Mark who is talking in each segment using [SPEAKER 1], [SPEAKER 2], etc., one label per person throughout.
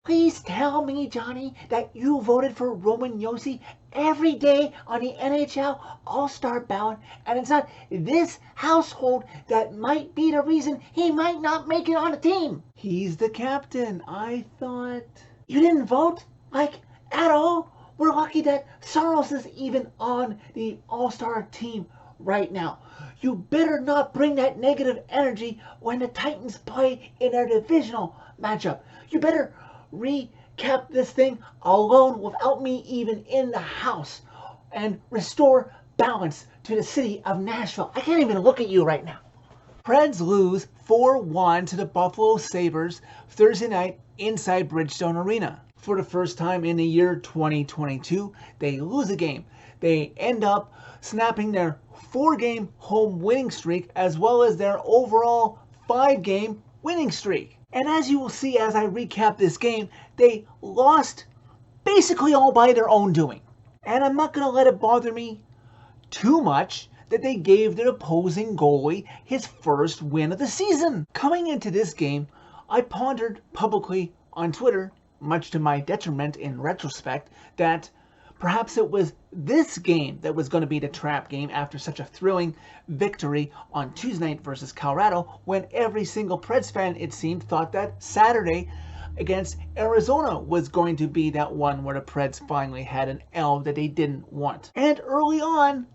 [SPEAKER 1] Please tell me, Johnny, that you voted for Roman Yossi every day on the NHL All-Star ballot, and it's not this household that might be the reason he might not make it on the team.
[SPEAKER 2] He's the captain. I thought...
[SPEAKER 1] You didn't vote? Like, at all? We're lucky that Saros is even on the All-Star team right now. You better not bring that negative energy when the Titans play in their divisional matchup. You better recap this thing alone without me even in the house and restore balance to the city of Nashville. I can't even look at you right now.
[SPEAKER 2] Preds lose 4-1 to the Buffalo Sabres Thursday night inside Bridgestone Arena. For the first time in the year 2022, they lose a game. They end up snapping their 4-game home winning streak as well as their overall 5-game winning streak. And as you will see as I recap this game, they lost basically all by their own doing. And I'm not going to let it bother me too much that they gave their opposing goalie his first win of the season. Coming into this game, I pondered publicly on Twitter, much to my detriment in retrospect, that perhaps it was this game that was going to be the trap game after such a thrilling victory on Tuesday night versus Colorado, when every single Preds fan, it seemed, thought that Saturday against Arizona was going to be that one where the Preds finally had an L that they didn't want. And early on,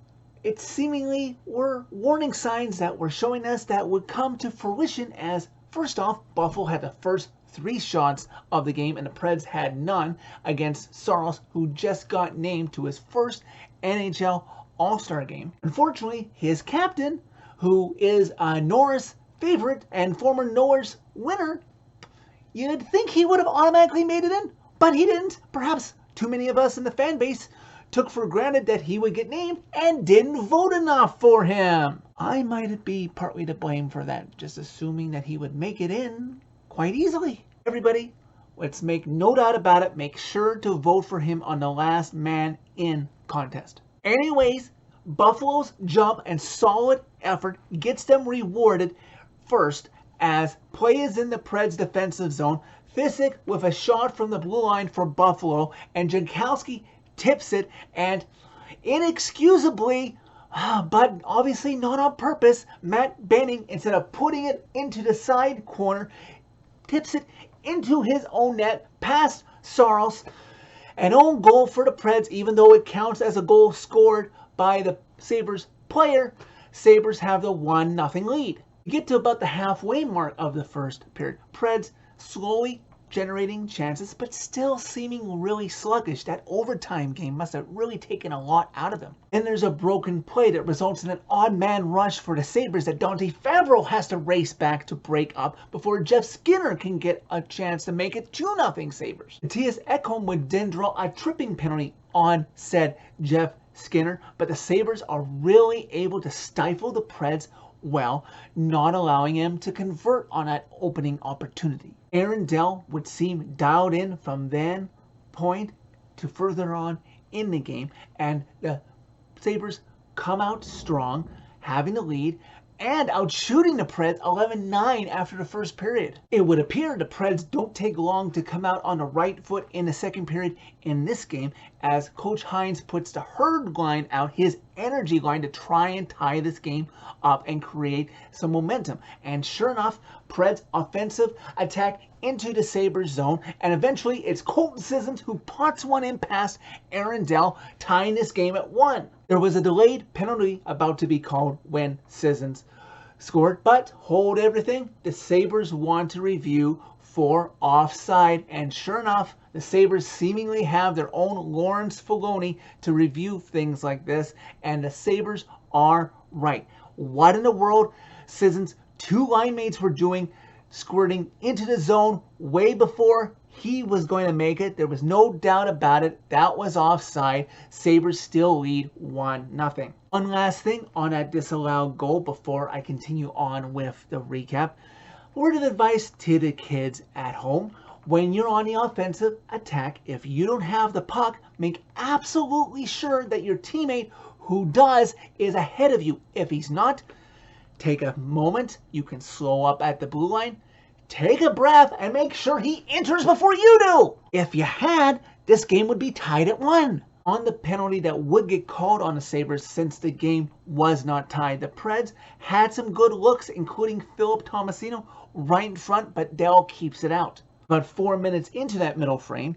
[SPEAKER 2] it seemingly were warning signs that were showing us that would come to fruition as, first off, Buffalo had the first 3 shots of the game and the Preds had none against Saros, who just got named to his first NHL All-Star game. Unfortunately, his captain, who is a Norris favorite and former Norris winner, you'd think he would have automatically made it in, but he didn't. Perhaps too many of us in the fan base took for granted that he would get named and didn't vote enough for him. I might be partly to blame for that, just assuming that he would make it in quite easily. Everybody, let's make no doubt about it, make sure to vote for him on the last man in contest. Anyways, Buffalo's jump and solid effort gets them rewarded first as play is in the Preds defensive zone. Fisick with a shot from the blue line for Buffalo, and Jankowski tips it, and inexcusably, but obviously not on purpose, Matt Benning, instead of putting it into the side corner, tips it into his own net past Saros. An own goal for the Preds, even though it counts as a goal scored by the Sabres player. Sabres have the 1-0 lead. You get to about the halfway mark of the first period. Preds slowly generating chances, but still seeming really sluggish. That overtime game must have really taken a lot out of them. And there's a broken play that results in an odd man rush for the Sabres that Dante Favreau has to race back to break up before Jeff Skinner can get a chance to make it 2-0 Sabres. Matthias Ekholm would then draw a tripping penalty on said Jeff Skinner, but the Sabres are really able to stifle the Preds well, not allowing him to convert on that opening opportunity. Aaron Dell would seem dialed in from then point to further on in the game, and the Sabres come out strong, having the lead and outshooting the Preds 11-9 after the first period. It would appear the Preds don't take long to come out on the right foot in the second period in this game, as Coach Hines puts the herd line out, his energy line, to try and tie this game up and create some momentum. And sure enough, Preds offensive attack into the Sabres zone, and eventually it's Colton Sissons who pots one in past Aaron Dell, tying this game at 1. There was a delayed penalty about to be called when Sissons scored, but hold everything, the Sabres want to review for offside, and sure enough, the Sabres seemingly have their own Lawrence Filoni to review things like this, and the Sabres are right. What in the world Sissons' 2 line mates were doing, squirting into the zone way before he was going to make it. There was no doubt about it. That was offside. Sabres still lead 1-0. One last thing on that disallowed goal before I continue on with the recap. Word of advice to the kids at home: when you're on the offensive attack, if you don't have the puck, make absolutely sure that your teammate who does is ahead of you. If he's not, take a moment. You can slow up at the blue line, take a breath and make sure he enters before you do. If you had, this game would be tied at 1. On the penalty that would get called on the Sabres since the game was not tied, the Preds had some good looks, including Philip Tomasino right in front, but Dell keeps it out. About 4 minutes into that middle frame,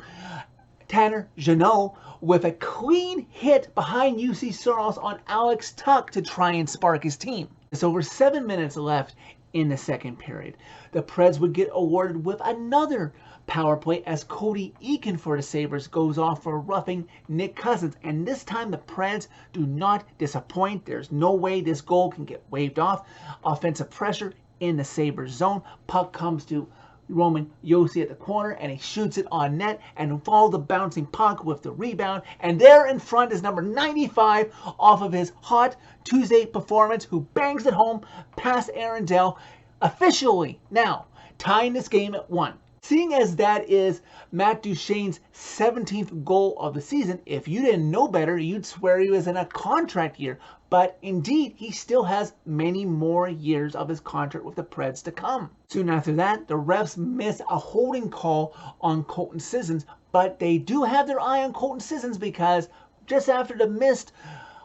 [SPEAKER 2] Tanner Jeannot with a clean hit behind UC Soros on Alex Tuch to try and spark his team. There's over 7 minutes left in the second period. The Preds would get awarded with another power play as Cody Eakin for the Sabres goes off for roughing Nick Cousins. And this time the Preds do not disappoint. There's no way this goal can get waved off. Offensive pressure in the Sabres zone. Puck comes to Roman Josi at the corner, and he shoots it on net and follows the bouncing puck with the rebound. And there in front is number 95 off of his hot Tuesday performance, who bangs it home past Aaron Dell, officially now tying this game at 1. Seeing as that is Matt Duchene's 17th goal of the season, if you didn't know better, you'd swear he was in a contract year. But indeed, he still has many more years of his contract with the Preds to come. Soon after that, the refs miss a holding call on Colton Sissons, but they do have their eye on Colton Sissons because just after the missed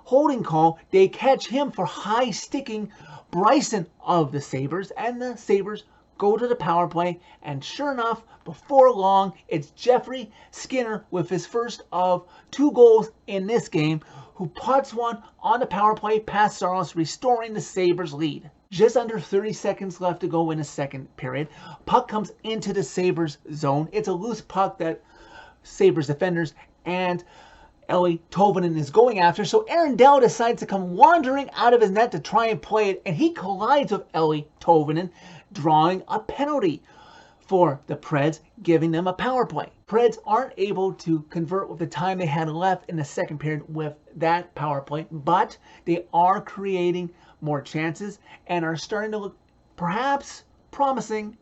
[SPEAKER 2] holding call, they catch him for high-sticking Bryson of the Sabres, and the Sabres go to the power play, and sure enough, before long, it's Jeffrey Skinner with his first of 2 goals in this game, who puts one on the power play past Saros, restoring the Sabres lead. Just under 30 seconds left to go in the second period. Puck comes into the Sabres zone. It's a loose puck that Sabres defenders and Ellie Tovanen is going after, so Aaron Dell decides to come wandering out of his net to try and play it, and he collides with Ellie Tovanen, drawing a penalty for the Preds, giving them a power play. Preds aren't able to convert with the time they had left in the second period with that power play, but they are creating more chances and are starting to look perhaps promising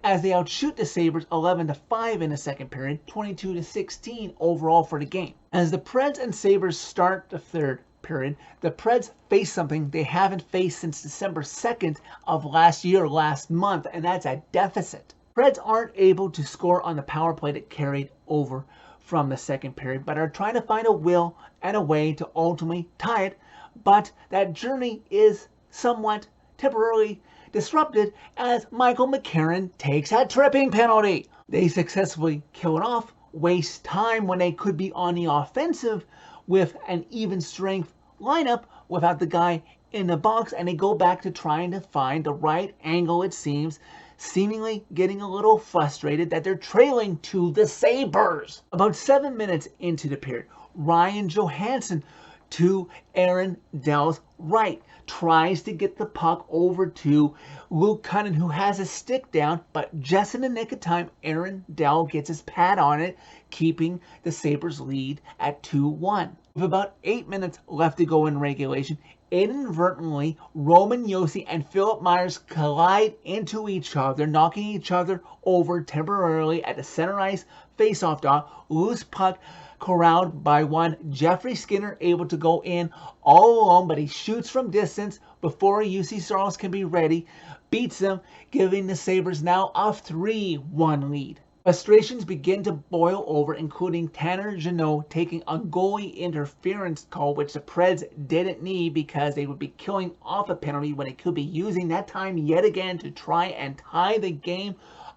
[SPEAKER 2] as they outshoot the Sabres 11-5 in the second period, 22-16 overall for the game. As the Preds and Sabres start the third period, the Preds face something they haven't faced since December 2nd of last month, and that's a deficit. Preds aren't able to score on the power play that carried over from the second period, but are trying to find a will and a way to ultimately tie it, but that journey is somewhat temporarily disrupted as Michael McCarron takes a tripping penalty. They successfully kill it off, waste time when they could be on the offensive with an even strength lineup without the guy in the box, and they go back to trying to find the right angle, it seems, seemingly getting a little frustrated that they're trailing to the Sabres. About 7 minutes into the period, Ryan Johansson to Aaron Dell's right tries to get the puck over to Luke Cunnin, who has a stick down, but just in the nick of time, Aaron Dell gets his pad on it, keeping the Sabres lead at 2-1. With about 8 minutes left to go in regulation, inadvertently, Roman Josi and Philip Myers collide into each other, knocking each other over temporarily at the center ice faceoff dot. Loose puck corralled by one Jeffrey Skinner, able to go in all alone, but he shoots from distance before UC Soros can be ready, beats them, giving the Sabres now a 3-1 lead. Frustrations begin to boil over, including Tanner Jeannot taking a goalie interference call, which the Preds didn't need because they would be killing off a penalty when they could be using that time yet again to try and tie the game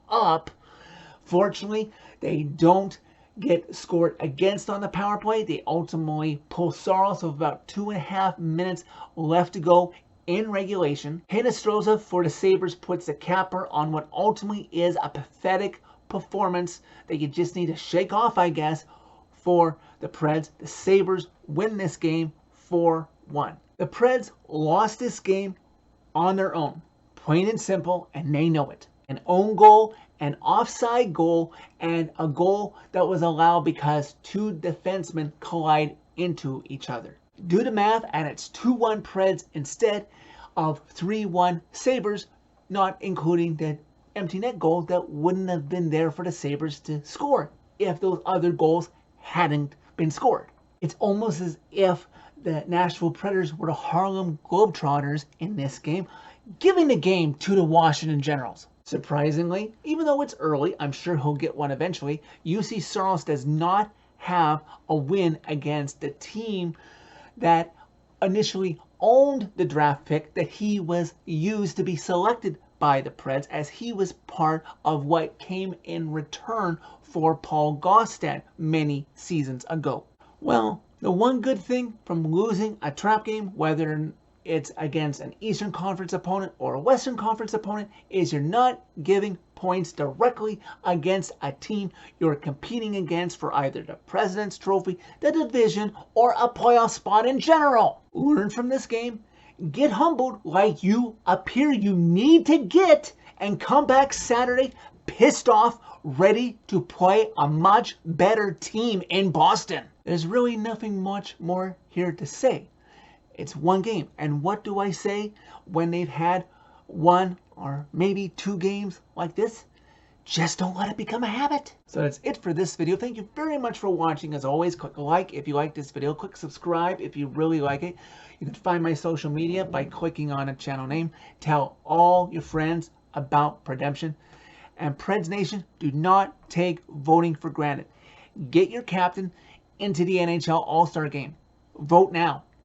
[SPEAKER 2] up. Fortunately, they don't get scored against on the power play. They ultimately pull Saros with about 2.5 minutes left to go in regulation. Hinostroza for the Sabres puts the capper on what ultimately is a pathetic performance that you just need to shake off, I guess, for the Preds. The Sabres win this game 4-1. The Preds lost this game on their own, plain and simple, and they know it. An own goal, an offside goal, and a goal that was allowed because 2 defensemen collide into each other. Do the math, and it's 2-1 Preds instead of 3-1 Sabres, not including the empty net goal that wouldn't have been there for the Sabres to score if those other goals hadn't been scored. It's almost as if the Nashville Predators were the Harlem Globetrotters in this game, giving the game to the Washington Generals. Surprisingly, even though it's early, I'm sure he'll get one eventually, UC Saros does not have a win against the team that initially owned the draft pick that he was used to be selected by the Preds, as he was part of what came in return for Paul Gaustad many seasons ago. Well, the one good thing from losing a trap game, whether it's against an Eastern Conference opponent or a Western Conference opponent, is you're not giving points directly against a team you're competing against for either the President's Trophy, the division, or a playoff spot in general. Learn from this game, get humbled like you appear you need to get, and come back Saturday pissed off, ready to play a much better team in Boston. There's really nothing much more here to say. It's one game. And what do I say when they've had one or maybe two games like this? Just don't let it become a habit. So that's it for this video. Thank you very much for watching. As always, click like if you like this video. Click subscribe if you really like it. You can find my social media by clicking on a channel name. Tell all your friends about Predemption. And Preds Nation, do not take voting for granted. Get your captain into the NHL All-Star game. Vote now.